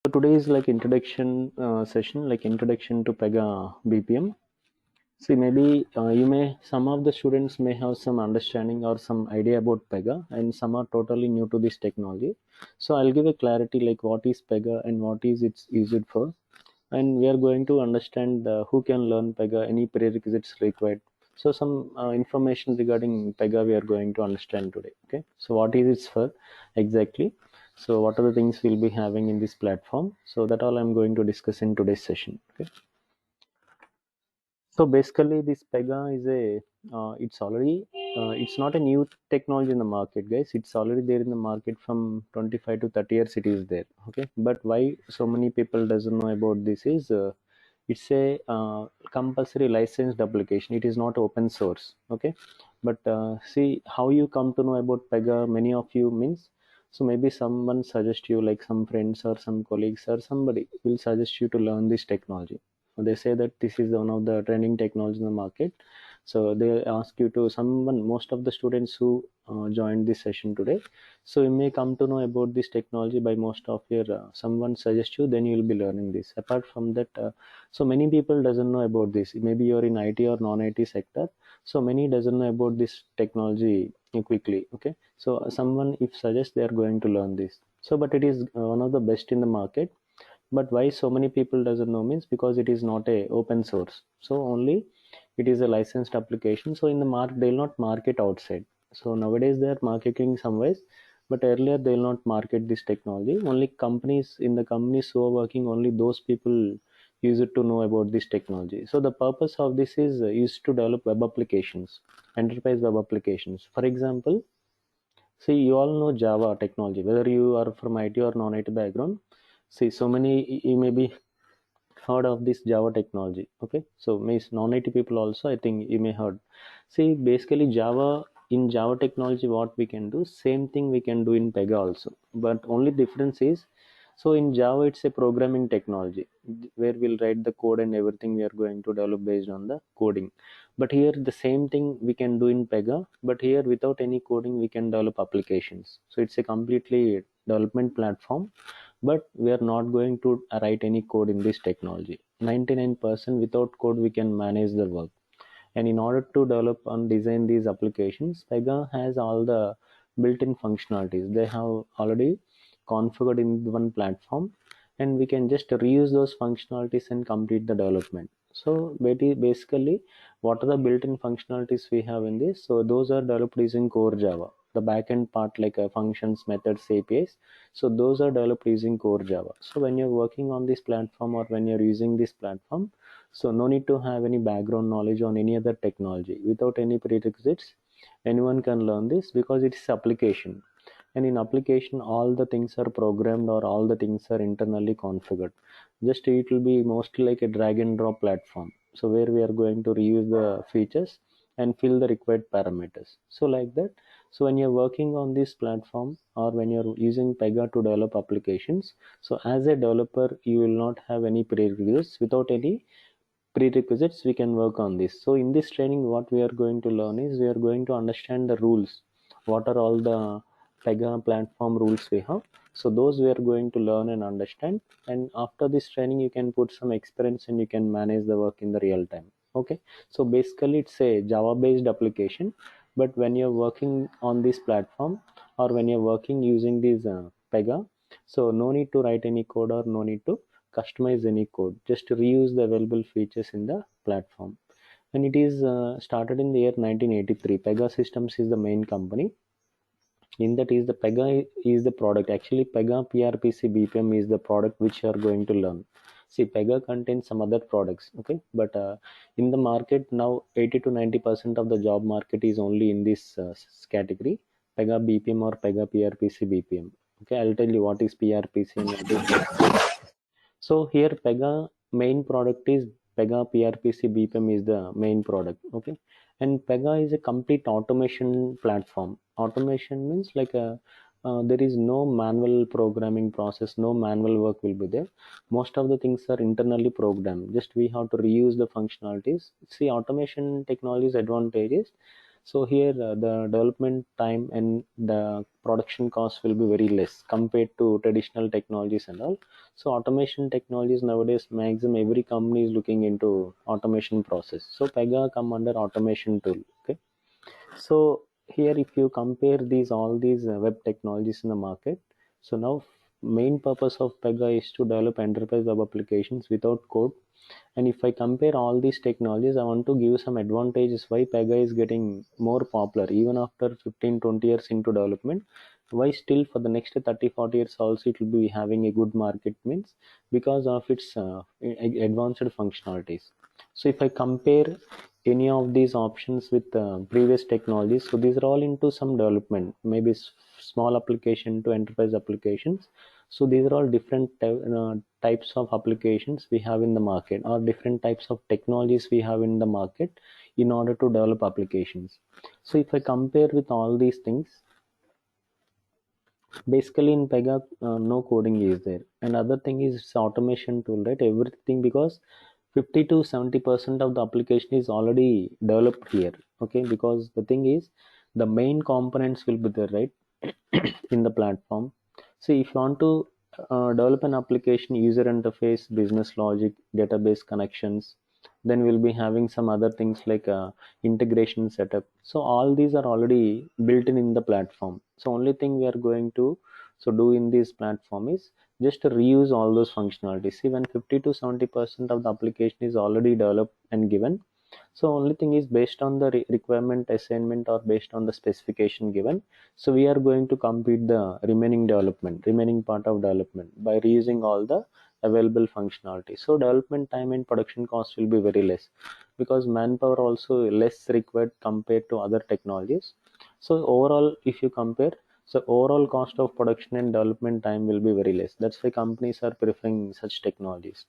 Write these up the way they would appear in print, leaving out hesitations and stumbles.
So today is like introduction session, like introduction to Pega BPM. See, maybe some of the students may have some understanding or some idea about Pega, and some are totally new to this technology. So I'll give a clarity like what is Pega and what is it's used for, and we are going to understand who can learn Pega, any prerequisites required. So some information regarding Pega we are going to understand today. Okay, so what is it for exactly? So what are the things we'll be having in this platform? So that all I'm going to discuss in today's session. Okay. So basically, this Pega is it's not a new technology in the market, guys. It's already there in the market from 25 to 30 years. It is there, okay. But why so many people doesn't know about this is it's a compulsory licensed application. It is not open source, okay. But see how you come to know about Pega. Many of you means so maybe someone suggest you like some friends or some colleagues or somebody will suggest you to learn this technology. They say that this is one of the trending technology in the market, so they ask you to someone. Most of the students who joined this session today, so you may come to know about this technology by most of your someone suggest you, then you will be learning this. Apart from that, so many people doesn't know about this. Maybe you're in IT or non-IT sector, so many doesn't know about this technology quickly, okay. So someone if suggests, they are going to learn this. So but it is one of the best in the market. But why so many people doesn't know means because it is not a open source, so only it is a licensed application. So in the they'll not market outside. So nowadays they are marketing some ways, but earlier they'll not market this technology. Only companies, in the companies who are working, only those people use it to know about this technology. So the purpose of this is to develop web applications, enterprise web applications. For example, see, you all know Java technology, whether you are from IT or non-IT background. See, so many you may be heard of this Java technology. Okay, so means non-IT people also, I think you may heard. See, basically Java, in Java technology, what we can do, same thing we can do in Pega also. But only difference is, so in Java it's a programming technology where we'll write the code and everything we are going to develop based on the coding. But here the same thing we can do in Pega, but here without any coding we can develop applications. So it's a completely development platform, but we are not going to write any code in this technology. 99% without code we can manage the work. And in order to develop and design these applications, Pega has all the built-in functionalities. They have already configured in one platform, and we can just reuse those functionalities and complete the development. So basically, what are the built-in functionalities we have in this? So those are developed using core Java, the backend part like functions, methods, APIs. So those are developed using core Java. So when you're working on this platform or when you're using this platform, so no need to have any background knowledge on any other technology. Without any prerequisites, anyone can learn this because it's application. And in application, all the things are programmed or all the things are internally configured. Just it will be mostly like a drag and drop platform. So where we are going to reuse the features and fill the required parameters. So like that. So when you're working on this platform or when you're using Pega to develop applications, so as a developer, you will not have any prerequisites. Without any prerequisites we can work on this. So in this training what we are going to learn is we are going to understand the rules. What are all the Pega platform rules we have? So those we are going to learn and understand, and after this training you can put some experience and you can manage the work in the real time. Okay, so basically it's a Java based application, but when you're working on this platform or when you're working using this Pega, so no need to write any code or no need to customize any code. Just reuse the available features in the platform. And it is started in the year 1983. Pega Systems is the main company. In that is the Pega is the product. Actually, Pega PRPC BPM is the product which you are going to learn. See, Pega contains some other products, okay, but in the market now, 80 to 90% of the job market is only in this category, Pega BPM or Pega PRPC BPM. Okay, I'll tell you what is PRPC and what is. So here Pega main product is Pega PRPC BPM is the main product. Okay. And Pega is a complete automation platform. Automation means like there is no manual programming process, no manual work will be there. Most of the things are internally programmed. Just we have to reuse the functionalities. See, automation technology's advantages. So here the development time and the production cost will be very less compared to traditional technologies and all. So automation technologies nowadays, maximum every company is looking into automation process. So Pega come under automation tool. Okay. So here if you compare these all these web technologies in the market, so now main purpose of Pega is to develop enterprise web applications without code. And if I compare all these technologies, I want to give some advantages why Pega is getting more popular even after 15-20 years into development. Why still for the next 30-40 years also it will be having a good market means because of its advanced functionalities. So if I compare any of these options with previous technologies, so these are all into some development, maybe small application to enterprise applications. So these are all different types of applications we have in the market, or different types of technologies we have in the market in order to develop applications. So if I compare with all these things, basically in Pega no coding is there, and other thing is it's automation tool, right? Everything, because 50 to 70% of the application is already developed here. Okay, because the thing is the main components will be there, right? In the platform. So if you want to develop an application, user interface, business logic, database connections, then we'll be having some other things like integration setup. So all these are already built in the platform. So only thing we are going to do in this platform is just to reuse all those functionalities. See, when 50 to 70% of the application is already developed and given, so only thing is based on the requirement assignment or based on the specification given. So we are going to complete the remaining part of development by reusing all the available functionality. So development time and production cost will be very less because manpower also less required compared to other technologies. So overall, if you compare, so overall cost of production and development time will be very less. That's why companies are preferring such technologies.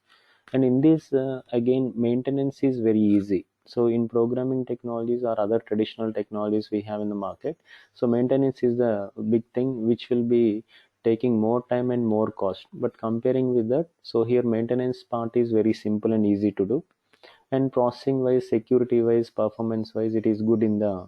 And in this again, maintenance is very easy. So in programming technologies or other traditional technologies we have in the market, so maintenance is the big thing which will be taking more time and more cost. But comparing with that, so here maintenance part is very simple and easy to do, and processing wise, security wise, performance wise, it is good in the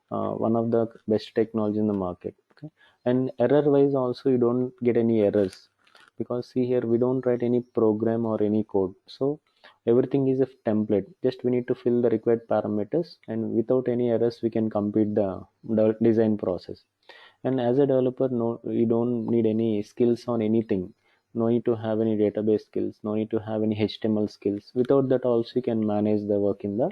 one of the best technology in the market. Okay. And error wise also you don't get any errors, because see here we don't write any program or any code. So everything is a template, just we need to fill the required parameters, and without any errors we can complete the design process. And as a developer, no, you don't need any skills on anything. No need to have any database skills, no need to have any HTML skills. Without that also you can manage the work in the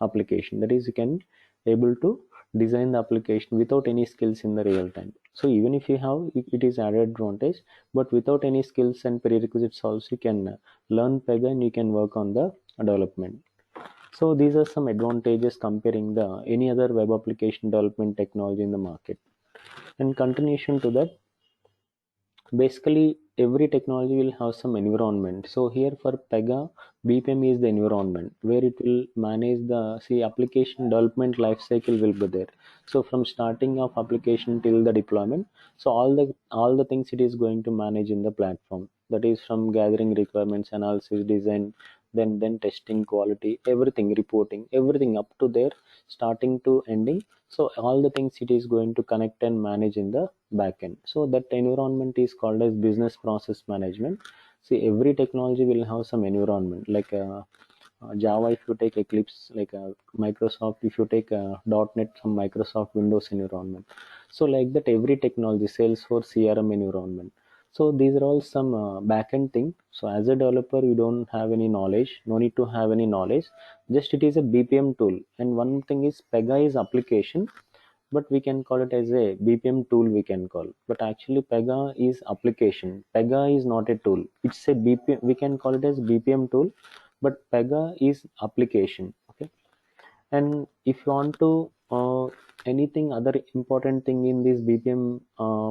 application. That is, you can able to design the application without any skills in the real time. So even if you have, it is added advantage, but without any skills and prerequisites also you can learn Pega and you can work on the development. So these are some advantages comparing the any other web application development technology in the market. In continuation to that, basically every technology will have some environment. So here for Pega, BPM is the environment where it will manage the application development lifecycle will be there. So from starting of application till the deployment, so all the things it is going to manage in the platform. That is from gathering requirements, analysis, design, then testing, quality, everything, reporting, everything up to there, starting to ending. So all the things it is going to connect and manage in the backend. So that environment is called as business process management. See, every technology will have some environment, like Java if you take Eclipse, like Microsoft if you take .NET from Microsoft Windows environment. So like that every technology, Salesforce CRM environment. So these are all some backend thing. So as a developer, you don't have any knowledge, no need to have any knowledge. Just it is a BPM tool. And one thing is Pega is application, but we can call it as a BPM tool we can call. But actually Pega is application. Pega is not a tool. It's a BPM. We can call it as BPM tool, but Pega is application. Okay. And if you want to anything other important thing in these BPM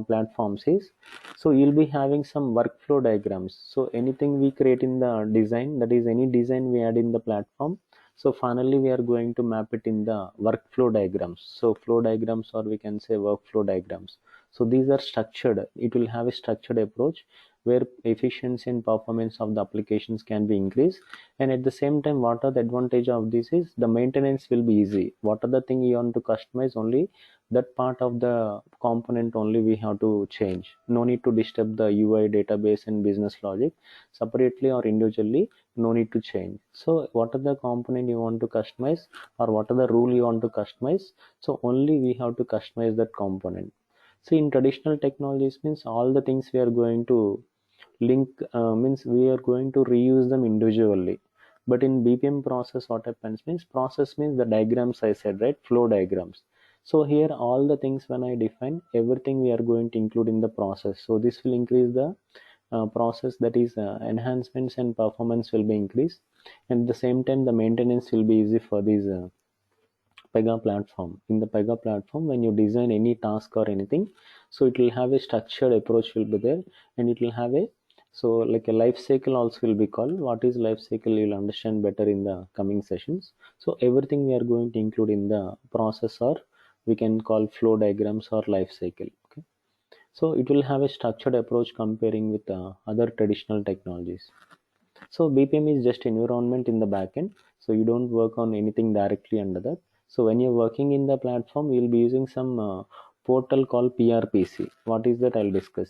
platforms is, so you'll be having some workflow diagrams. So anything we create in the design, that is any design we add in the platform, so finally we are going to map it in the workflow diagrams. So flow diagrams, or we can say workflow diagrams. So these are structured, it will have a structured approach where efficiency and performance of the applications can be increased. And at the same time, what are the advantage of this is the maintenance will be easy. What are the thing you want to customize, only that part of the component only we have to change. No need to disturb the UI, database and business logic separately or individually. No need to change. So what are the component you want to customize, or what are the rule you want to customize, so only we have to customize that component. See, in traditional technologies means all the things we are going to link, means we are going to reuse them individually. But in BPM process, what happens means, process means the diagrams I said, right? Flow diagrams. So here all the things when I define everything we are going to include in the process. So this will increase the process, that is enhancements and performance will be increased. And at the same time the maintenance will be easy for these Pega platform. In the Pega platform, when you design any task or anything, so it will have a structured approach will be there, and it will have a, so like a life cycle also will be called. What is life cycle, you'll understand better in the coming sessions. So everything we are going to include in the process, or we can call flow diagrams or life cycle. Okay, so it will have a structured approach comparing with other traditional technologies. So BPM is just environment in the backend. So you don't work on anything directly under that. So when you're working in the platform, you'll be using some portal called PRPC. What is that? I'll discuss.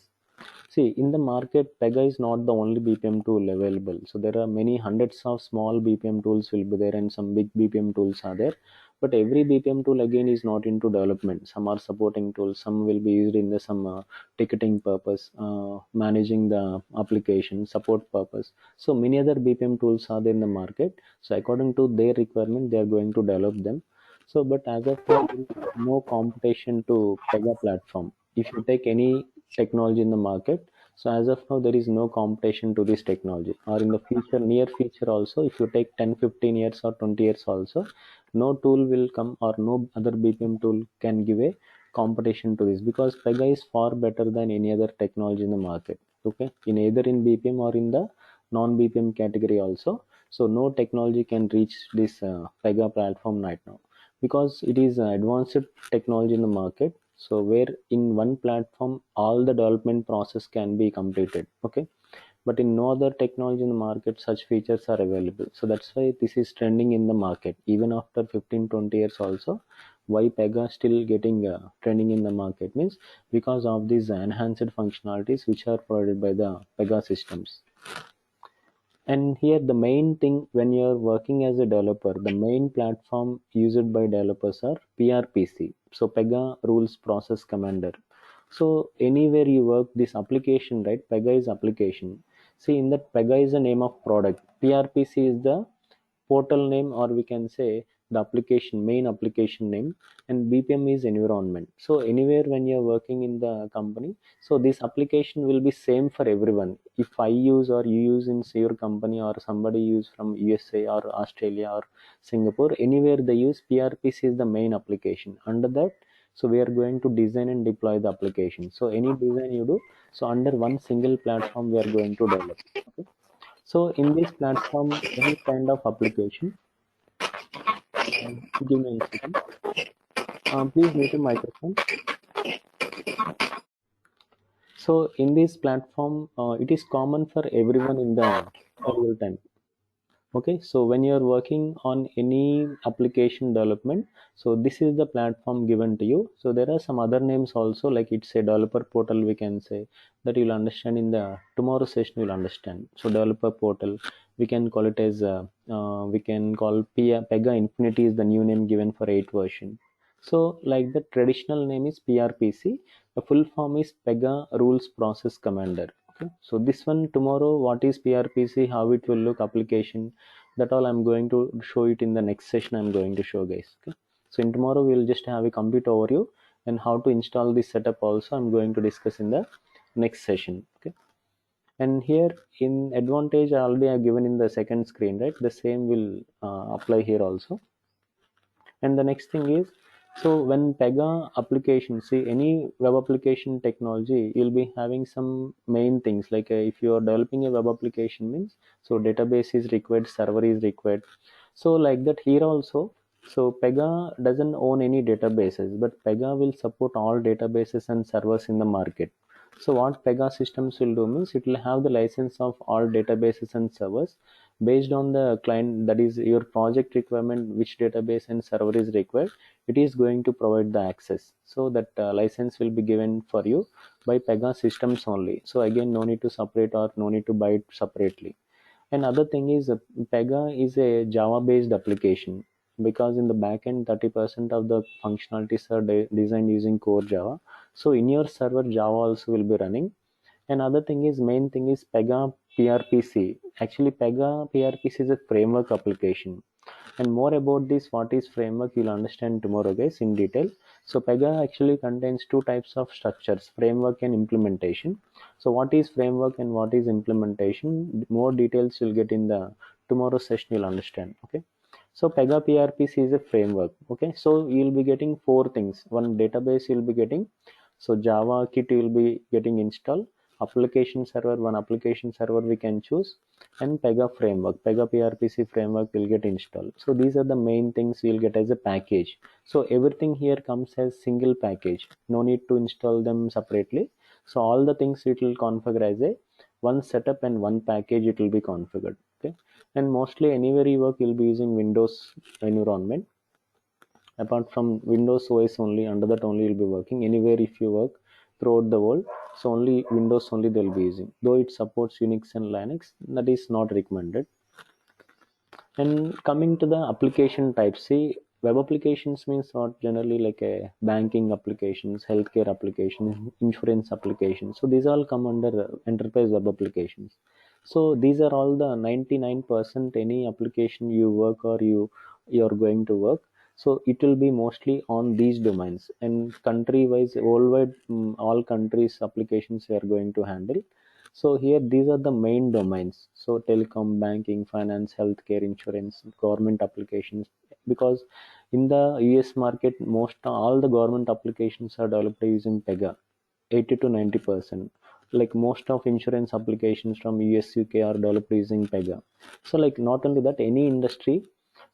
See, in the market, Pega is not the only BPM tool available. So there are many hundreds of small BPM tools will be there, and some big BPM tools are there. But every BPM tool again is not into development. Some are supporting tools. Some will be used in the some ticketing purpose, managing the application, support purpose. So many other BPM tools are there in the market. So according to their requirement, they are going to develop them. So, but as of now, there is no competition to Pega platform. If you take any technology in the market, so as of now there is no competition to this technology. Or in the future, near future also, if you take 10, 15 years or 20 years also, no tool will come, or no other BPM tool can give a competition to this, because Pega is far better than any other technology in the market. Okay, in either in BPM or in the non BPM category also. So no technology can reach this Pega platform right now, because it is advanced technology in the market. So where in one platform all the development process can be completed. Okay, but in no other technology in the market such features are available. So that's why this is trending in the market even after 15, 20 years also. Why Pega still getting trending in the market means because of these enhanced functionalities which are provided by the Pega systems. And here the main thing, when you're working as a developer, the main platform used by developers are PRPC. So Pega Rules Process Commander. So anywhere you work this application, right? Pega is application. See, in that Pega is the name of product. PRPC is the portal name, or we can say the application main application name, and BPM is environment. So anywhere when you're working in the company, so this application will be same for everyone. If I use or you use in say your company, or somebody use from USA or Australia or Singapore, anywhere they use PRPC is the main application. Under that, so we are going to design and deploy the application. So any design you do, so under one single platform we are going to develop. Okay, so in this platform, any kind of application, give me a second. Please mute your microphone. So in this platform, it is common for everyone in the real time. Okay, so when you are working on any application development, so this is the platform given to you. So there are some other names also, like it's a developer portal, we can say, that you'll understand in the tomorrow session. You'll understand. So developer portal, we can call it as we can call Pega Infinity is the new name given for 8 version. So like the traditional name is PRPC, the full form is Pega Rules Process Commander. Okay, so this one tomorrow, what is PRPC, how it will look application, that all I'm going to show it in the next session. I'm going to show, guys. Okay, so in tomorrow we'll just have a complete overview, and how to install this setup also I'm going to discuss in the next session. Okay, and here in advantage I already have given in the second screen, right? The same will apply here also. And the next thing is, so when Pega application, see any web application technology, you'll be having some main things, like if you are developing a web application means, so database is required, server is required. So like that here also, so Pega doesn't own any databases, but Pega will support all databases and servers in the market. So what Pega systems will do means it will have the license of all databases and servers based on the client, that is your project requirement, which database and server is required. It is going to provide the access. So that license will be given for you by Pega systems only. So again, no need to separate or no need to buy it separately. Another thing is Pega is a Java based application, because in the backend 30% of the functionalities are designed using core Java. So in your server Java also will be running. Another thing is, main thing is Pega PRPC. Actually Pega PRPC is a framework application, and more about this what is framework you'll understand tomorrow guys in detail. So Pega actually contains two types of structures, framework and implementation. So what is framework and what is implementation, more details you'll get in the tomorrow session, you'll understand. Okay, so Pega PRPC is a framework. Okay, so you'll be getting four things. One, database you'll be getting, so Java kit you'll be getting installed, application server, one application server we can choose, and Pega framework, Pega PRPC framework will get installed. So these are the main things we'll get as a package. So everything here comes as single package, no need to install them separately. So all the things it will configure as a one setup and one package it will be configured. Okay, and mostly anywhere you work you'll be using Windows environment. Apart from Windows OS only, under that only you'll be working anywhere if you work throughout the world. So only Windows only they'll be using, though it supports Unix and Linux, that is not recommended. And coming to the application types, see, web applications means what, generally like a banking applications, healthcare applications, insurance applications. So these all come under enterprise web applications. So these are all the 99% any application you work or you're going to work. So it will be mostly on these domains, and country wise, worldwide, all countries applications we are going to handle. So here these are the main domains. So telecom, banking, finance, healthcare, insurance, government applications. Because in the US market, most all the government applications are developed using Pega, 80 to 90%. Like most of insurance applications from US, UK are developed using Pega. So like not only that, any industry.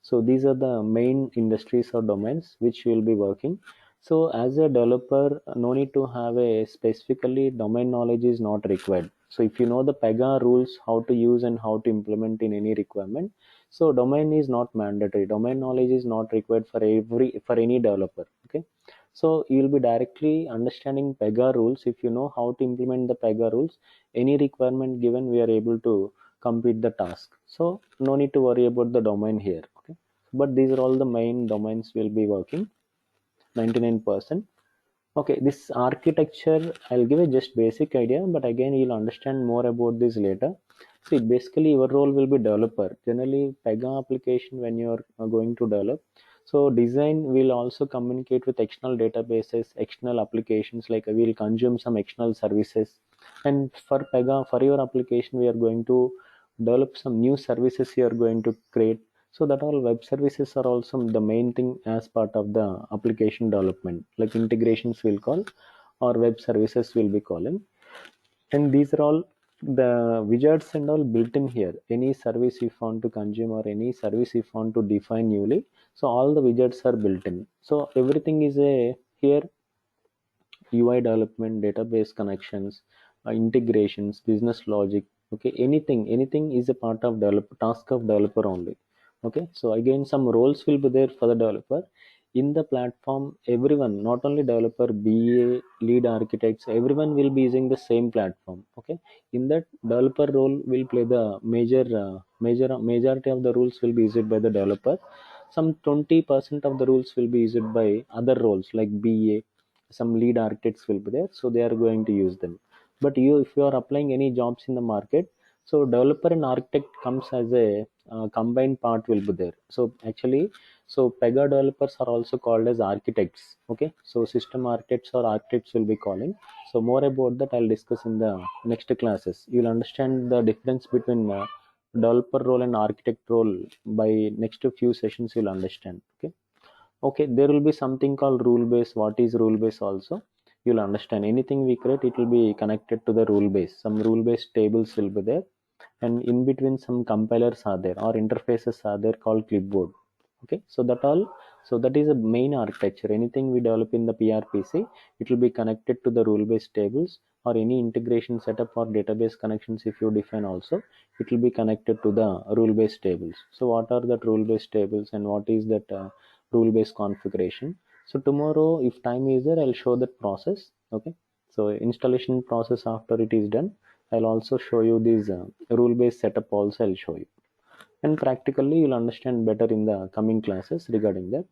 So these are the main industries or domains which you will be working. So as a developer, no need to have a specifically domain knowledge is not required. So if you know the Pega rules, how to use and how to implement in any requirement, so domain is not mandatory. Domain knowledge is not required for any developer. Okay. So you will be directly understanding Pega rules. If you know how to implement the Pega rules, any requirement given, we are able to complete the task. So no need to worry about the domain here. Okay. But these are all the main domains we'll be working, 99%. Okay, this architecture, I'll give a just basic idea, but again, you'll understand more about this later. See, basically, your role will be developer. Generally, Pega application, when you're going to develop, so design will also communicate with external databases, external applications, like we'll consume some external services. And for Pega, for your application, we are going to develop some new services you are going to create. So that all web services are also the main thing as part of the application development, like integrations will call, or web services will be calling. And these are all the widgets and all built in here. Any service if want to consume or any service if want to define newly, so all the widgets are built in. So everything is a here, UI development, database connections, integrations, business logic. Okay, anything is a part of task of developer only. Okay, so again, some roles will be there for the developer. In the platform, everyone, not only developer, BA, lead architects, everyone will be using the same platform. Okay, in that developer role will play the majority of the rules will be used by the developer. Some 20% of the rules will be used by other roles like BA, some lead architects will be there, so they are going to use them. But you, if you are applying any jobs in the market, so developer and architect comes as a combined part will be there. So actually, so Pega developers are also called as architects. Okay, so system architects or architects will be calling. So more about that I'll discuss in the next classes. You'll understand the difference between developer role and architect role by next few sessions, you'll understand. Okay. Okay, there will be something called rule base. What is rule base also, you'll understand. Anything we create, it will be connected to the rule base. Some rule base tables will be there, and in between some compilers are there or interfaces are there called clipboard. Okay, so that all, So that is a main architecture. Anything we develop in the PRPC, it will be connected to the rule-based tables, or any integration setup or database connections if you define also, it will be connected to the rule-based tables. So what are the rule-based tables and what is that rule-based configuration? So tomorrow, if time is there, I'll show that process. Okay. So installation process after it is done, I'll also show you this rule-based setup also I'll show you. And practically you'll understand better in the coming classes regarding that.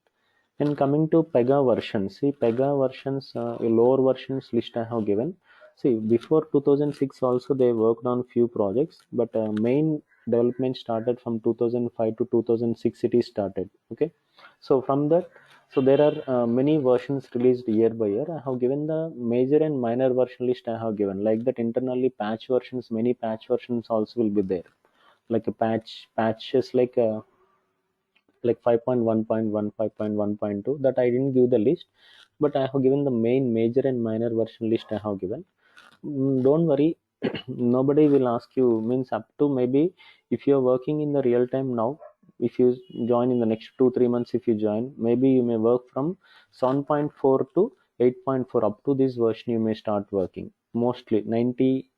And coming to Pega versions, see Pega versions, lower versions list I have given. See, before 2006 also they worked on few projects, but main development started from 2005 to 2006 it is started. Okay, so from that, so there are many versions released year by year. I have given the major and minor version list I have given. Like that internally patch versions, many patch versions also will be there. Like a patches like 5.1.1, 5.1.2, that I didn't give the list, but I have given the main major and minor version list I have given. Don't worry, nobody will ask you, means up to maybe if you're working in the real time now, if you join in the next 2-3 months, if you join, maybe you may work from 7.4 to 8.4, up to this version you may start working. Mostly 99%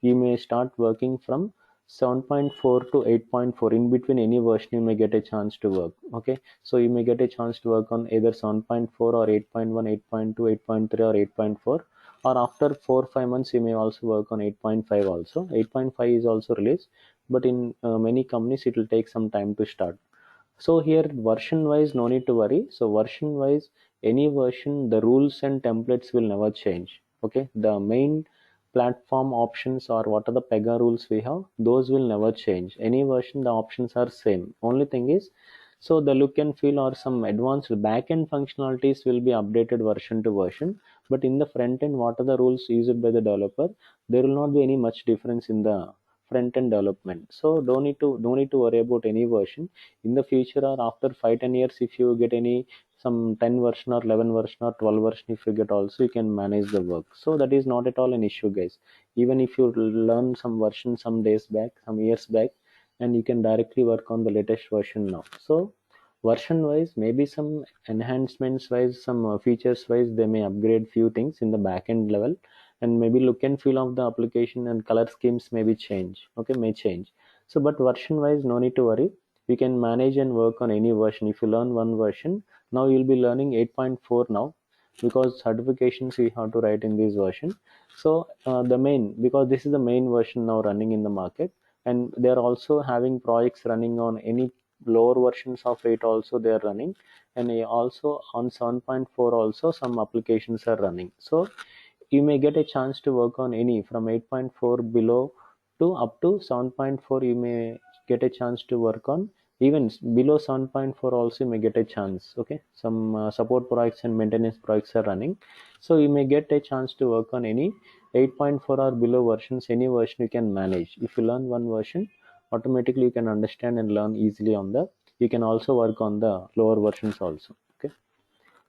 you may start working from 7.4 to 8.4. In between any version you may get a chance to work. Okay, so you may get a chance to work on either 7.4 or 8.1, 8.2, 8.3 or 8.4, or after 4-5 months you may also work on 8.5 also. 8.5 is also released, but in many companies it will take some time to start. So here version wise no need to worry. So version wise, any version, the rules and templates will never change. Okay, the main platform options or what are the Pega rules we have, those will never change. Any version the options are same. Only thing is, so the look and feel or some advanced backend functionalities will be updated version to version, but in the front end what are the rules used by the developer, there will not be any much difference in the front end development. So don't need to worry about any version. In the future or after 5-10 years, if you get any some 10 version or 11 version or 12 version, if you get also, you can manage the work. So that is not at all an issue, guys. Even if you learn some version some days back, some years back, and you can directly work on the latest version now. So version wise, maybe some enhancements wise, some features wise, they may upgrade few things in the backend level, and maybe look and feel of the application and color schemes maybe change. Okay, may change. So but version wise no need to worry, you can manage and work on any version. If you learn one version, now you'll be learning 8.4 now, because certifications you have to write in this version. So the main, because this is the main version now running in the market, and they're also having projects running on any lower versions of 8 also they are running, and also on 7.4 also some applications are running. So you may get a chance to work on any from 8.4 below to up to 7.4. You may get a chance to work on even below 7.4 also, you may get a chance. Okay, some support projects and maintenance projects are running, so you may get a chance to work on any 8.4 or below versions. Any version you can manage. If you learn one version, automatically you can understand and learn easily on the, you can also work on the lower versions also. Okay,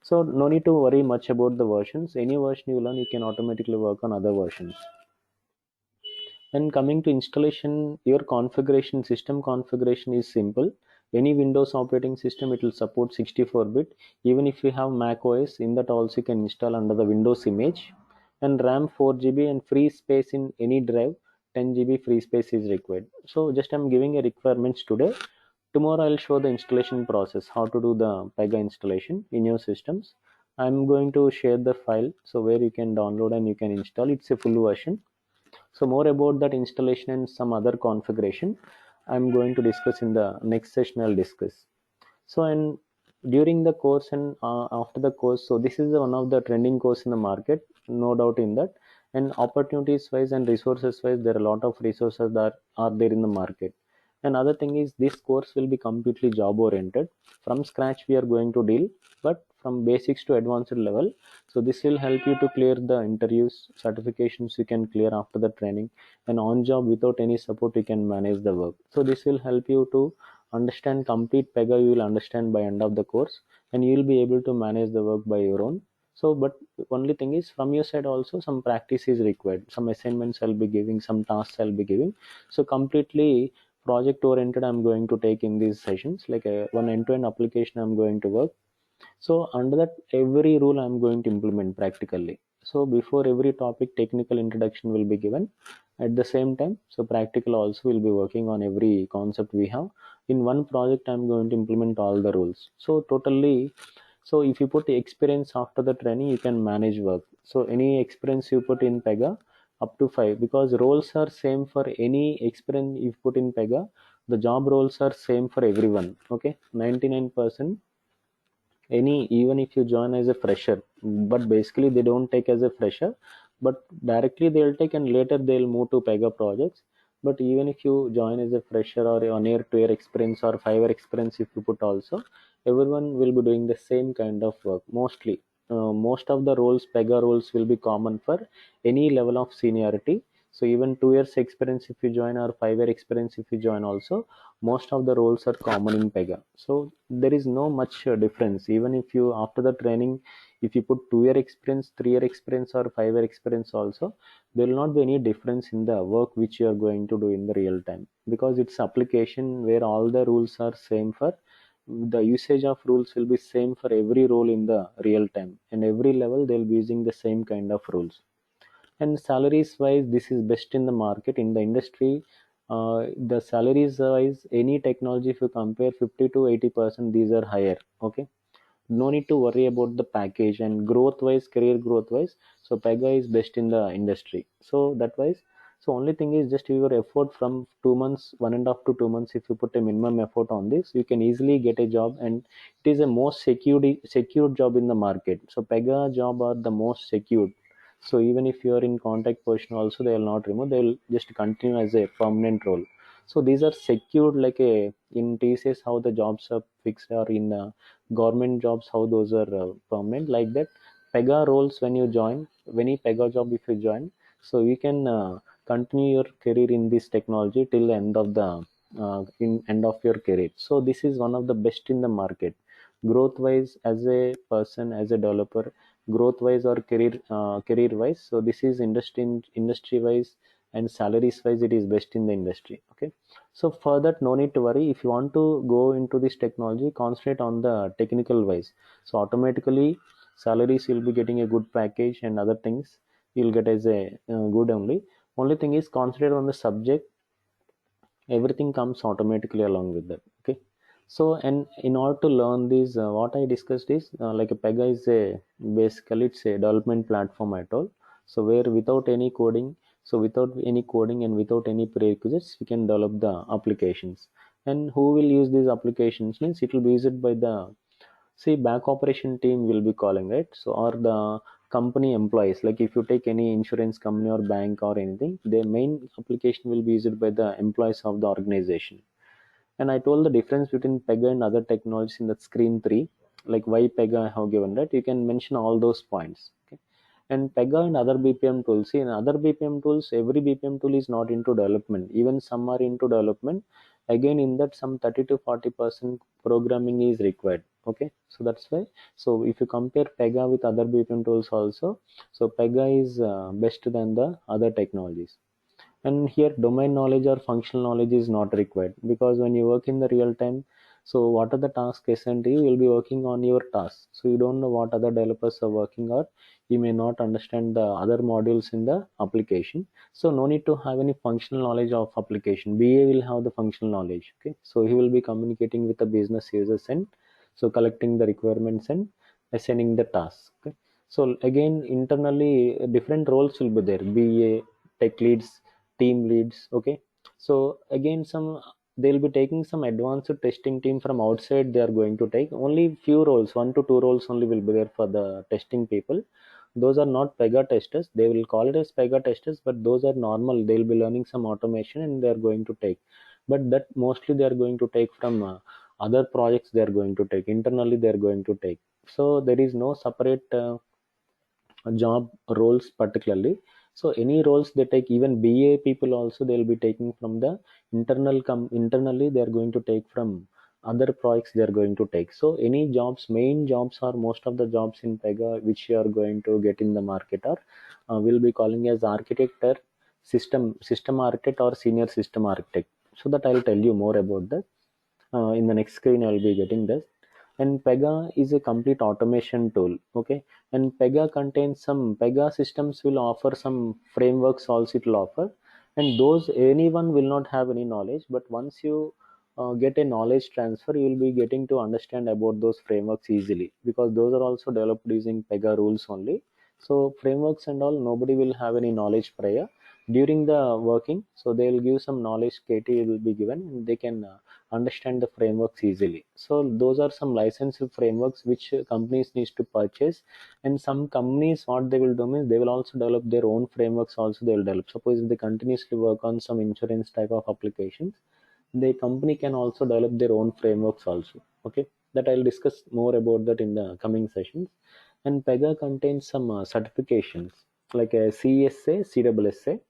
so no need to worry much about the versions. Any version you learn, you can automatically work on other versions. And coming to installation, your configuration, system configuration is simple. Any Windows operating system, it will support 64-bit. Even if you have Mac OS, in that also you can install under the Windows image. And RAM 4 GB and free space in any drive, 10 GB free space is required. So just I'm giving a requirements today. Tomorrow I'll show the installation process, how to do the Pega installation in your systems. I'm going to share the file, so where you can download and you can install. It's a full version. So more about that installation and some other configuration, I'm going to discuss in the next session. I'll discuss. So and during the course and after the course, so this is one of the trending course in the market, no doubt in that. And opportunities wise and resources wise, there are a lot of resources that are there in the market. Another thing is this course will be completely job oriented. From scratch we are going to deal, but from basics to advanced level. So this will help you to clear the interviews, certifications you can clear after the training, and on job without any support you can manage the work. So this will help you to understand complete Pega. You will understand by end of the course, and you will be able to manage the work by your own. So but only thing is, from your side also some practice is required. Some assignments I'll be giving, some tasks I'll be giving. So completely project oriented I'm going to take in these sessions, like one end-to-end application I'm going to work. So under that, every rule I'm going to implement practically. So before every topic, technical introduction will be given. At the same time, so practical also will be working on every concept we have. In one project, I'm going to implement all the rules. So totally, so if you put the experience after the training, you can manage work. So any experience you put in Pega, up to 5, because roles are same for any experience you put in Pega. The job roles are same for everyone. Okay, 99%, any, even if you join as a fresher, but basically they don't take as a fresher, but directly they'll take and later they'll move to Pega projects. But even if you join as a fresher or a year 2 year experience or 5 year experience, if you put also, everyone will be doing the same kind of work mostly. Most of the roles, Pega roles, will be common for any level of seniority. So even 2 years experience if you join, or 5 year experience if you join also, most of the roles are common in Pega. So there is no much difference. Even if you after the training, if you put 2 year experience, 3 year experience, or 5 year experience also, there will not be any difference in the work which you are going to do in the real time, because it's application where all the rules are same for, the usage of rules will be same for every role in the real time, and every level they'll be using the same kind of rules. And salaries wise, this is best in the market in the industry. The salaries wise, any technology, if you compare 50 to 80%, these are higher. Okay, no need to worry about the package. And growth wise, career growth wise, so Pega is best in the industry. So that wise, so only thing is just your effort from 2 months, 1.5 to 2 months, if you put a minimum effort on this, you can easily get a job. And it is a most secured job in the market. So Pega job are the most secured. So even if you are in contact position also, they will not remove, they will just continue as a permanent role. So these are secured, like a in TCS how the jobs are fixed, or in government jobs how those are permanent, like that. Pega roles, when you join any Pega job, if you join, so you can continue your career in this technology till the end of the in end of your career. So this is one of the best in the market, growth wise, as a person, as a developer, growth wise or career wise. So this is industry wise, and salaries wise, it is best in the industry. Okay, so for that, no need to worry. If you want to go into this technology, concentrate on the technical wise, so automatically salaries will be getting a good package, and other things you'll get as a good only thing is concentrate on the subject. Everything comes automatically along with that. Okay, so and in order to learn this, what I discussed is, like a Pega is a, basically it's a development platform at all. So where without any coding, so without any coding and without any prerequisites, we can develop the applications. And who will use these applications means, it will be used by the, see, back operation team will be calling, right? So or the company employees, like if you take any insurance company or bank or anything, their main application will be used by the employees of the organization. And I told the difference between Pega and other technologies in that screen 3, like why Pega I have given, that you can mention all those points. Okay, and Pega and other BPM tools, see, in other BPM tools, every BPM tool is not into development, even some are into development. Again, in that, some 30 to 40% programming is required. Okay, so that's why, so if you compare Pega with other BPM tools also, so Pega is best than the other technologies. And here domain knowledge or functional knowledge is not required, because when you work in the real time, so what are the tasks assigned to you, will be working on your tasks. So you don't know what other developers are working, or you may not understand the other modules in the application. So no need to have any functional knowledge of application. BA will have the functional knowledge. Okay, so he will be communicating with the business users, and so collecting the requirements and assigning the tasks. Okay, so again, internally different roles will be there: BA, tech leads, team leads. Okay, so again, some, they'll be taking some advanced testing team from outside. They are going to take only few roles, 1 to 2 roles only will be there for the testing people. Those are not Pega testers, they will call it as Pega testers, but those are normal, they'll be learning some automation and they are going to take. But that mostly they are going to take from other projects, they are going to take internally, they are going to take. So there is no separate job roles particularly. So any roles they take, even BA people also, they'll be taking from the internally, they are going to take from other projects, they are going to take. So any jobs, main jobs, or most of the jobs in Pega which you are going to get in the market are, will be calling as architect or system architect or senior system architect. So that I'll tell you more about that. In the next screen I'll be getting this. And Pega is a complete automation tool. Okay, and Pega contains some Pega systems will offer some frameworks also it will offer, and those anyone will not have any knowledge, but once you get a knowledge transfer, you will be getting to understand about those frameworks easily, because those are also developed using Pega rules only. So frameworks and all, nobody will have any knowledge prior during the working, so they will give some knowledge. KT will be given and they can understand the frameworks easily. So those are some licensed frameworks which companies needs to purchase. And some companies, what they will do is they will also develop their own frameworks also. They will develop, suppose if they continuously work on some insurance type of applications, the company can also develop their own frameworks also. Okay, that I'll discuss more about that in the coming sessions. And Pega contains some certifications like a CSA, CSSA.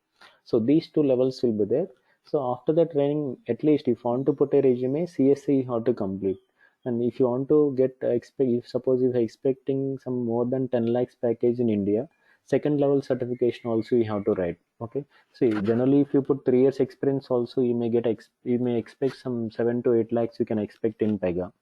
So these two levels will be there. So after the training, at least if you want to put a resume, CSA you have to complete. And if you want to get expect, if suppose if you're expecting some more than 10 lakhs package in India, second level certification also you have to write. Okay, see, generally if you put 3 years experience also, you may get you may expect some 7 to 8 lakhs you can expect in Pega.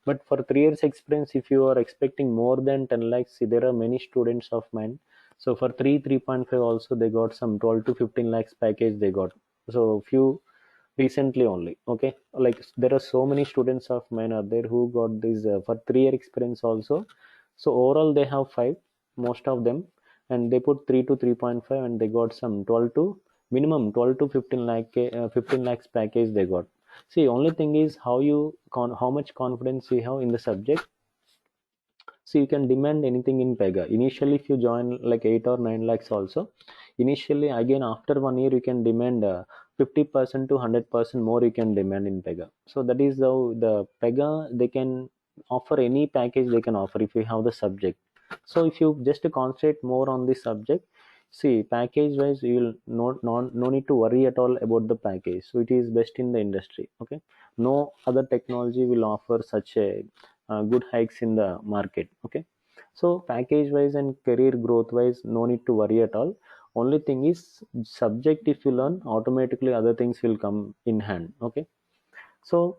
But for 3 years experience, if you are expecting more than 10 lakhs, see, there are many students of mine. So for 3.5 also, they got some 12 to 15 lakhs package they got. So few recently only. Okay, like there are so many students of mine are there who got this for 3 year experience also. So overall they have five, most of them, and they put 3 to 3.5 and they got some 12 to minimum 12 to 15 15 lakhs package they got. See, only thing is how how much confidence you have in the subject. So you can demand anything in Pega. Initially, if you join like 8 or 9 lakhs also, initially again after 1 year you can demand 50% to 100% more you can demand in Pega. So that is how the Pega they can offer any package they can offer if you have the subject. So if you just concentrate more on this subject, see, package wise you will no need to worry at all about the package. So it is best in the industry. Okay, no other technology will offer such a good hikes in the market. Okay, so package wise and career growth wise, no need to worry at all. Only thing is subject, if you learn, automatically other things will come in hand. Okay, so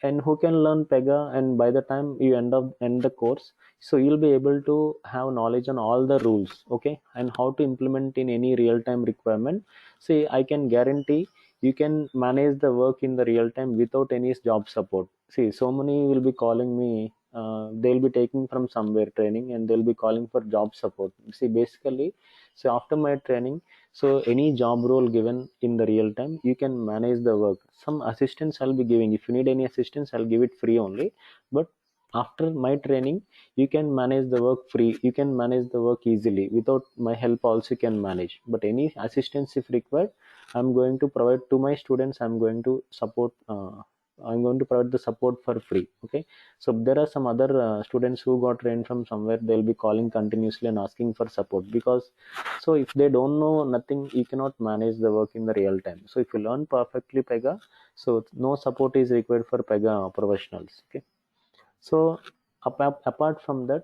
and who can learn Pega, and by the time you end the course, so you'll be able to have knowledge on all the rules. Okay, and how to implement in any real time requirement. See, I can guarantee you can manage the work in the real time without any job support. See, so many will be calling me, they'll be taking from somewhere training and they'll be calling for job support. See, basically, so after my training, so any job role given in the real time, you can manage the work. Some assistance I'll be giving. If you need any assistance, I'll give it free only. But after my training, you can manage the work free. You can manage the work easily. Without my help also you can manage. But any assistance if required, I'm going to provide to my students. I'm going to provide the support for free. Okay. So there are some other students who got trained from somewhere. They'll be calling continuously and asking for support, because so if they don't know nothing, you cannot manage the work in the real time. So if you learn perfectly Pega, so no support is required for Pega professionals. Okay, so apart from that,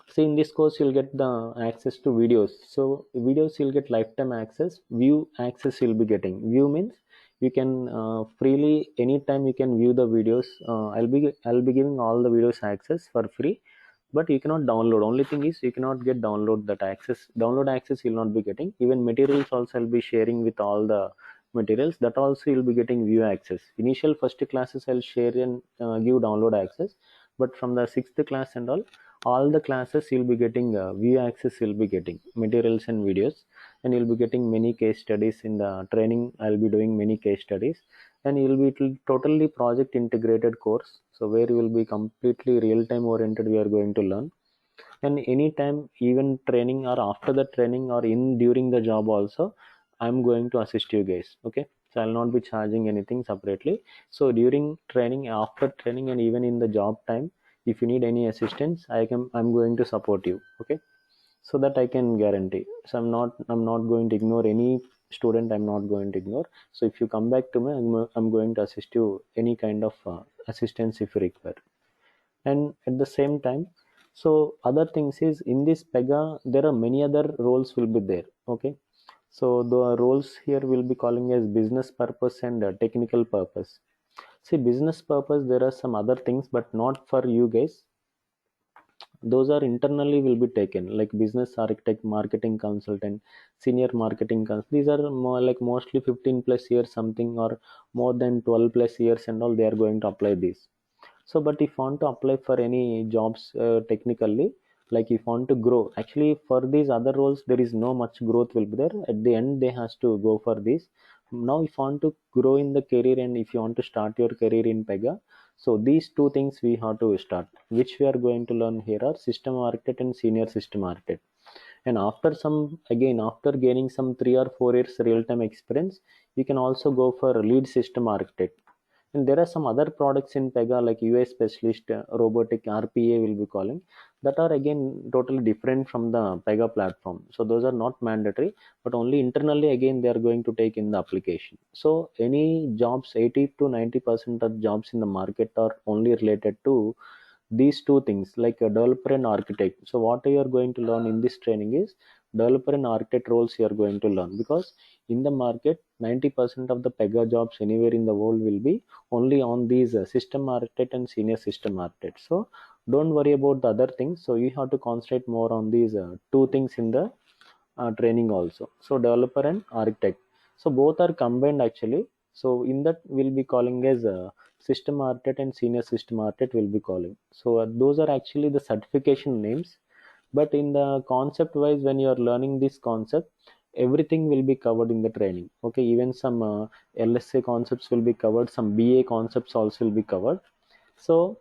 see, in this course you'll get the access to videos. So videos you'll get lifetime access. View access you'll be getting. View means you can freely anytime you can view the videos. I'll be giving all the videos access for free, but you cannot download. Only thing is you cannot get download that access. Download access you'll not be getting. Even materials also I'll be sharing with all the materials, that also you'll be getting view access. Initial first classes I'll share and give download access, but from the sixth class and all the classes you'll be getting view access. You'll be getting materials and videos, and you'll be getting many case studies in the training. I'll be doing many case studies, and it will totally project integrated course, so where you will be completely real time oriented. We are going to learn, and anytime, even training or after the training or in during the job also, I'm going to assist you guys. Okay, so I'll not be charging anything separately. So during training, after training, and even in the job time, if you need any assistance, I'm going to support you. Okay, so that I can guarantee. So I'm not going to ignore any student. I'm not going to ignore. So if you come back to me, I'm going to assist you any kind of assistance if you require. And at the same time, so other things is, in this Pega there are many other roles will be there. Okay, So the roles here will be calling as business purpose and technical purpose. See, business purpose, there are some other things, but not for you guys. Those are internally will be taken, like business architect, marketing consultant, senior marketing consultant. These are more like mostly 15 plus years something, or more than 12 plus years and all, they are going to apply this. So but if you want to apply for any jobs technically, like if you want to grow, actually for these other roles there is no much growth will be there. At the end they has to go for this. Now if you want to grow in the career and if you want to start your career in Pega, so these two things we have to start, which we are going to learn here are system architect and senior system architect. And after some, again after gaining some 3 or 4 years real-time experience, you can also go for lead system architect. And there are some other products in Pega like UI specialist, robotic RPA will be calling, that are again totally different from the Pega platform. So those are not mandatory, but only internally again they are going to take in the application. So any jobs, 80 to 90% of jobs in the market are only related to these two things, like a developer and architect. So what you are going to learn in this training is developer and architect roles you are going to learn, because in the market 90% of the Pega jobs anywhere in the world will be only on these system architect and senior system architect. So don't worry about the other things, so you have to concentrate more on these two things in the training also. So developer and architect, so both are combined actually. So in that we'll be calling as system architect and senior system architect will be calling. So those are actually the certification names, but in the concept wise, when you are learning this concept, everything will be covered in the training. Okay, even some LSA concepts will be covered, some BA concepts also will be covered. So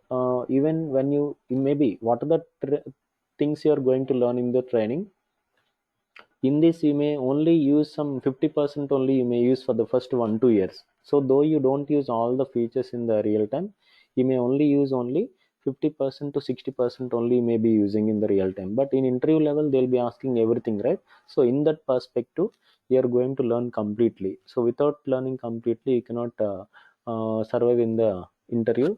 even when you maybe what are the things you are going to learn in the training, in this you may only use some 50% only you may use for the first 1 2 years. So though you don't use all the features in the real time, you may only use only 50% to 60% only you may be using in the real time. But in interview level they'll be asking everything, right? So in that perspective you are going to learn completely. So without learning completely you cannot survive in the interview.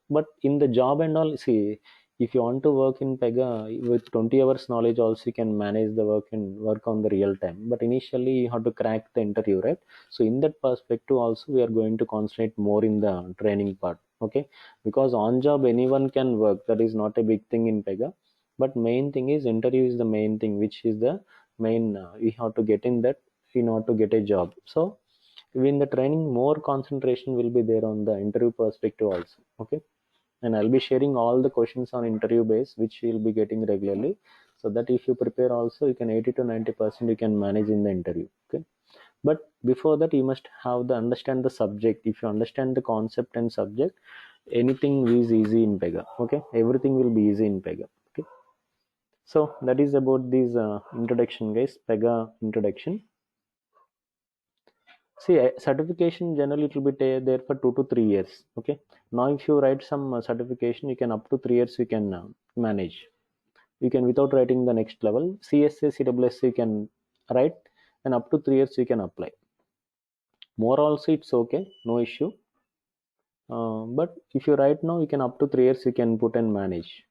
But in the job and all, see, if you want to work in Pega with 20 hours knowledge also you can manage the work and work on the real time, but initially you have to crack the interview, right? So in that perspective also we are going to concentrate more in the training part. Okay, because on job anyone can work, that is not a big thing in Pega, but main thing is interview is the main thing, which is the main we have to get in that in order to get a job. So in the training more concentration will be there on the interview perspective also. Okay, and I'll be sharing all the questions on interview base which you'll be getting regularly, so that if you prepare also you can 80 to 90% you can manage in the interview. Okay, but before that you must have the understand the subject. If you understand the concept and subject, anything is easy in Pega. Okay, everything will be easy in Pega. Okay, so that is about this introduction guys, Pega introduction. See, certification generally it will be there for 2 to 3 years. Okay. Now, if you write some certification, you can up to 3 years you can manage. You can without writing the next level. CSA, CWS you can write, and up to 3 years you can apply. More also it's okay, no issue. But if you write now, you can up to 3 years you can put and manage.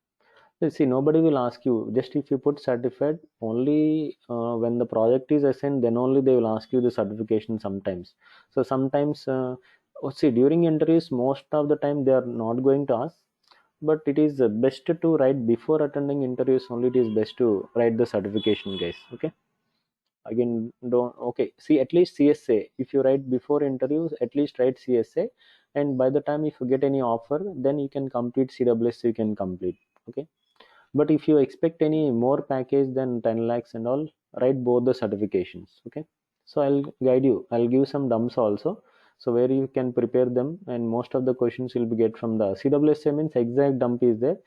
See, nobody will ask you. Just if you put certified, only when the project is assigned, then only they will ask you the certification sometimes. So sometimes, see, during interviews, most of the time they are not going to ask. But it is best to write before attending interviews. Only it is best to write the certification, guys. Okay. Again, don't. Okay. See, at least CSA. If you write before interviews, at least write CSA. And by the time if you get any offer, then you can complete CWS. You can complete. Okay, but if you expect any more package than 10 lakhs and all, write both the certifications. Okay, so I'll guide you, I'll give some dumps also, so where you can prepare them, and most of the questions will be get from the CWSA. Means exact dump is there.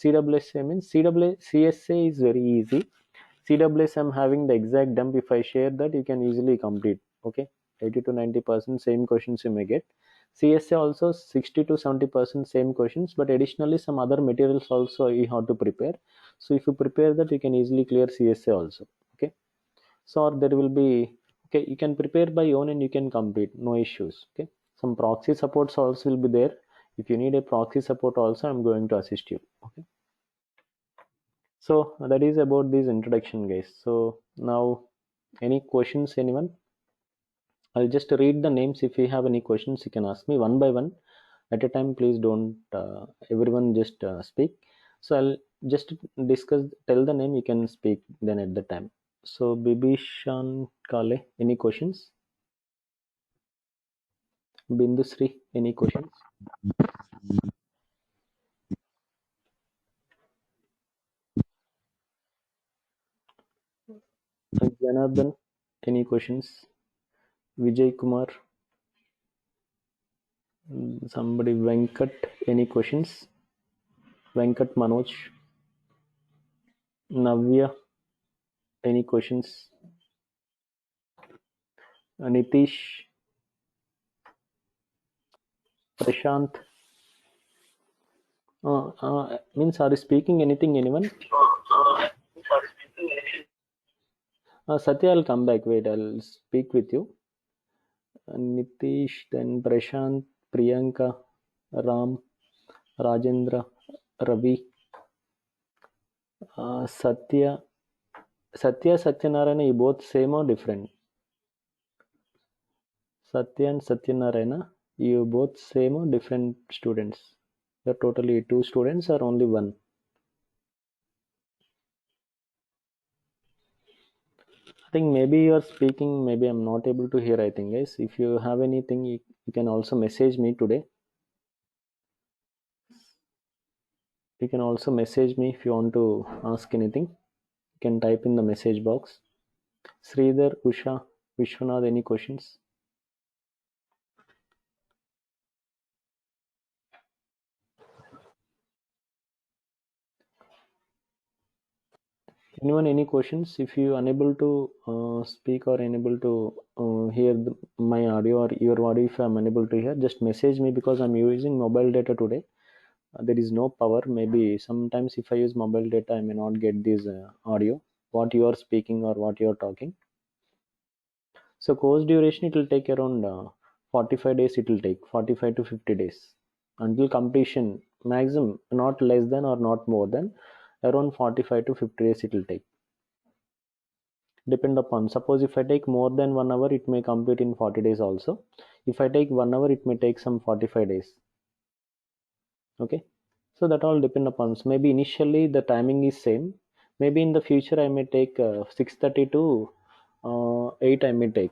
CWSA means CSA is very easy. CWS I'm having the exact dump. If I share that, you can easily complete. Okay, 80 to 90% same questions you may get. CSA also 60 to 70% same questions, but additionally some other materials also you have to prepare. So if you prepare that, you can easily clear CSA also. Okay, so there will be, okay, you can prepare by own and you can complete, no issues. Okay, some proxy supports also will be there. If you need a proxy support also, I'm going to assist you. Okay, so that is about this introduction guys. So now Any questions, anyone? I'll just read the names. If you have any questions, you can ask me one by one at a time. Please don't everyone just speak. So I'll just discuss, tell the name, you can speak then at the time. So Bibishan Kale, any questions? Bindusri, any questions? Janardhan, any questions? Vijay Kumar, somebody Venkat, any questions? Venkat Manoj, Navya, any questions? Nitish, Prashant, means are you speaking anything, anyone? Satya, I'll come back. Wait, I'll speak with you. Nitish, then Prashant, Priyanka, Ram, Rajendra, Ravi, Satya, Satyanarayana, you both same or different? Satya and Satyanarayana, you both same or different students? You're totally two students or only one? I think maybe you're speaking, maybe I'm not able to hear, I think, guys. If you have anything, you can also message me today. You can also message me if you want to ask anything. You can type in the message box. Sridhar, Usha, Vishwanath, any questions? Anyone, any questions? If you unable to speak or unable to hear my audio or your audio, if I'm unable to hear, just message me because I'm using mobile data today. There is no power. Maybe sometimes if I use mobile data, I may not get this audio, what you are speaking or what you are talking. So course duration, it will take around 45 days. It will take 45 to 50 days until completion. Maximum, not less than or not more than around 45 to 50 days it will take. Depend upon, suppose if I take more than 1 hour, it may complete in 40 days also. If I take 1 hour, it may take some 45 days. Okay, so that all depend upon. So maybe initially the timing is same. Maybe in the future I may take 6:30 to 8 I may take.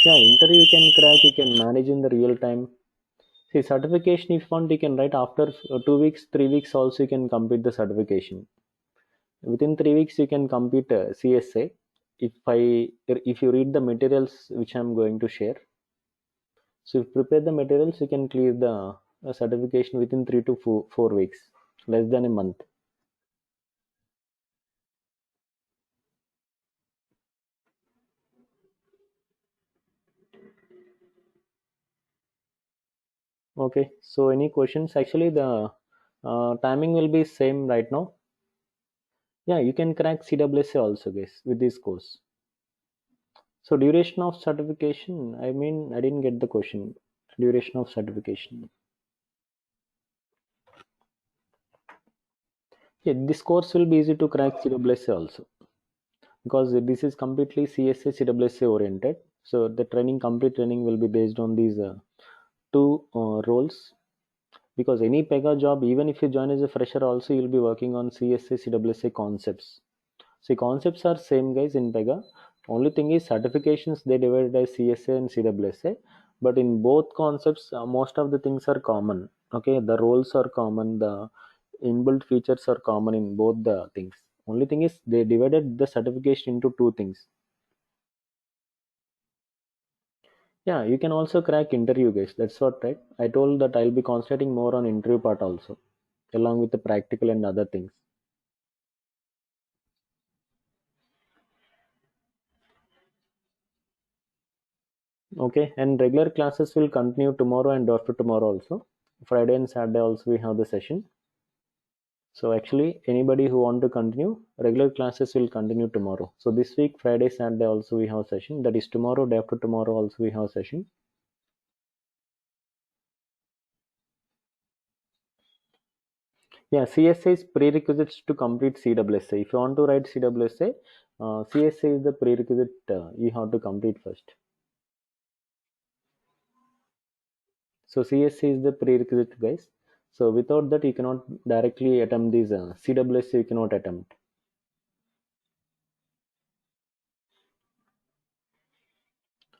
Yeah, interview you can crack, you can manage in the real time. See, certification if you want, you can write after 2 weeks, 3 weeks also you can complete the certification. Within 3 weeks you can complete CSA. If you read the materials which I'm going to share, so if you prepare the materials, you can clear the certification within 3 to 4 weeks, less than a month. Okay, so any questions? Actually, the timing will be same right now. Yeah, you can crack CWSA also, guys, with this course. So duration of certification, I mean, I didn't get the question. Duration of certification. Yeah, this course will be easy to crack CWSA also because this is completely CSA CWSA oriented. So the complete training will be based on these two roles. Because any Pega job, even if you join as a fresher, also you'll be working on CSA CWSA concepts. See, concepts are same, guys, in Pega. Only thing is certifications they divided as CSA and CWSA, but in both concepts, most of the things are common. Okay, the roles are common, the inbuilt features are common in both the things. Only thing is they divided the certification into two things. Yeah, you can also crack interview, guys. That's what, right? I told that I'll be concentrating more on interview part also, along with the practical and other things. Okay, and regular classes will continue tomorrow and after tomorrow also. Friday and Saturday also we have the session. So actually, anybody who want to continue, regular classes will continue tomorrow. So this week, Friday, Saturday also we have session. That is tomorrow, day after tomorrow also we have session. Yeah, CSA is prerequisites to complete CWSA. If you want to write CWSA, CSA is the prerequisite you have to complete first. So CSA is the prerequisite, guys. So without that, you cannot directly attempt these CWSA. You cannot attempt.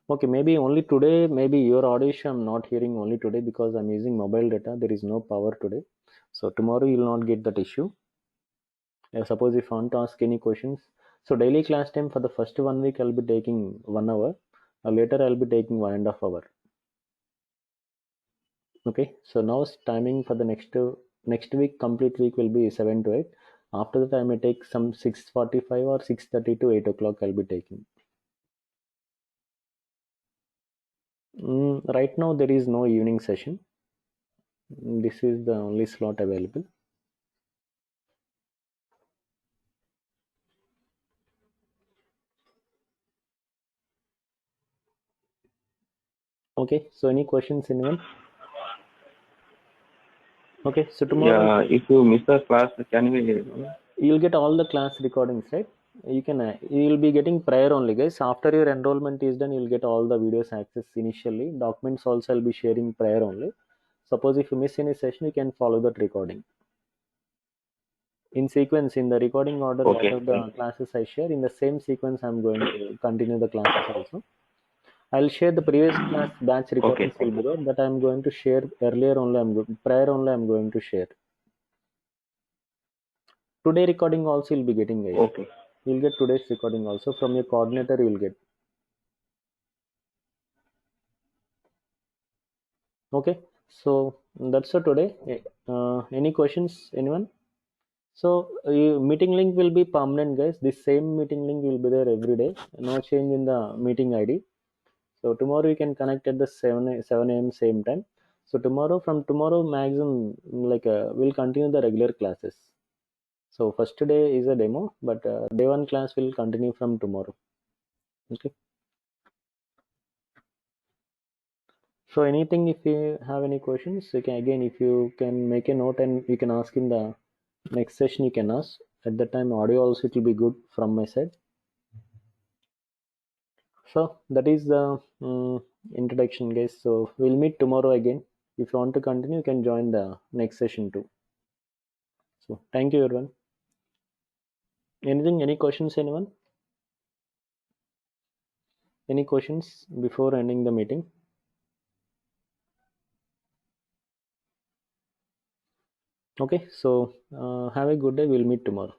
Okay, maybe only today. Maybe your audio I'm not hearing only today because I'm using mobile data. There is no power today. So tomorrow you'll not get that issue. Suppose if you want to ask any questions. So daily class time for the first 1 week I'll be taking 1 hour. Later I'll be taking 1.5 hour. Okay. So now timing for the next week, complete week will be 7 to 8. After that I may take some 6:45 or 6:30 to 8 o'clock I'll be taking. Right now there is no evening session. This is the only slot available. Okay, so any questions, anyone? Okay, so tomorrow Yeah, if you miss the class, can we? you'll get all the class recordings, right? You'll be getting prior only, guys. After your enrollment is done, you'll get all the videos access initially. Documents also I'll be sharing prior only. Suppose if you miss any session, you can follow that recording in sequence in the recording order. Okay. Whatever the classes I share in the same sequence, I'm going to continue the classes also. I'll share the previous class batch recordings Okay. will be there, but I'm going to share earlier only. Prior only I'm going to share. Today recording also you'll be getting, guys. Okay. You'll get today's recording also from your coordinator. You'll get. Okay, so that's for today. Any questions, anyone? So meeting link will be permanent, guys. This same meeting link will be there every day. No change in the meeting ID. So tomorrow you can connect at the 7 a.m. same time. So from tomorrow maximum like we'll continue the regular classes. So first day is a demo, but day one class will continue from tomorrow. Okay. So anything, if you have any questions, you can again, if you can make a note and you can ask in the next session, you can ask. At that time, audio also it will be good from my side. So that is the introduction, guys. So we'll meet tomorrow again. If you want to continue, you can join the next session too. So thank you, everyone. Any questions, anyone? Any questions before ending the meeting? Okay, so have a good day. We'll meet tomorrow.